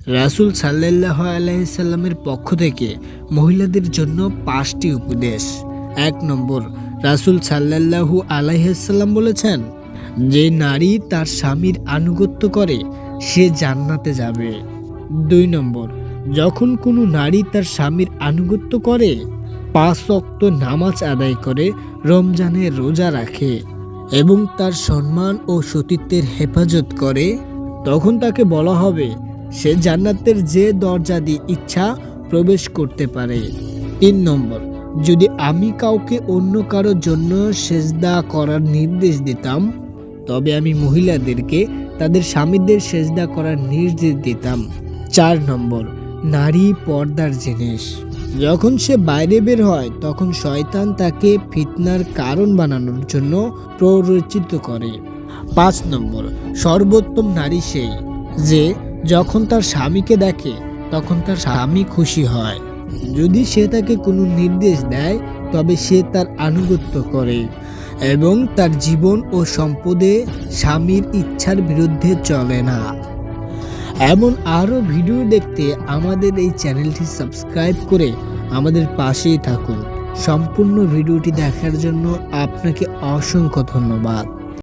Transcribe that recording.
রাসূল সাল্লাল্লাহু আলাইহি সাল্লামের পক্ষ থেকে মহিলাদের জন্য 5টি উপদেশ। 1 নম্বর, রাসূল সাল্লাল্লাহু আলাইহি সাল্লাম বলেছেন, যে নারী তার স্বামীর আনুগত্য করে সে জান্নাতে যাবে। 2 নম্বর, যখন কোনো নারী তার স্বামীর আনুগত্য করে, 5 ওয়াক্ত নামাজ আদায় করে, রমজানে রোজা রাখে এবং তার সম্মান ও সতীত্বের হেফাজত করে, তখন তাকে বলা হবে সে জান্নাতের যে দরজা দিয়ে ইচ্ছা প্রবেশ করতে পারে। 3 নম্বর, যদি আমি কাউকে অন্য কারোর জন্য সেজদা করার নির্দেশ দিতাম, তবে আমি মহিলাদেরকে তাদের স্বামীদের সেজদা করার নির্দেশ দিতাম। 4 নম্বর, নারী পর্দার জিনিস। যখন সে বাইরে বের হয় তখন শয়তান তাকে ফিতনার কারণ বানানোর জন্য প্ররোচিত করে। 5 নম্বর, সর্বোত্তম নারী সেই যে যখন তার স্বামীকে দেখে তখন তার স্বামী খুশি হয়। যদি সে তাকে কোনো নির্দেশ দেয় তবে সে তার আনুগত্য করে এবং তার জীবন ও সম্পদে স্বামীর ইচ্ছার বিরুদ্ধে চলে না। এমন আরও ভিডিও দেখতে আমাদের এই চ্যানেলটি সাবস্ক্রাইব করে আমাদের পাশেই থাকুন। সম্পূর্ণ ভিডিওটি দেখার জন্য আপনাকে অসংখ্য ধন্যবাদ।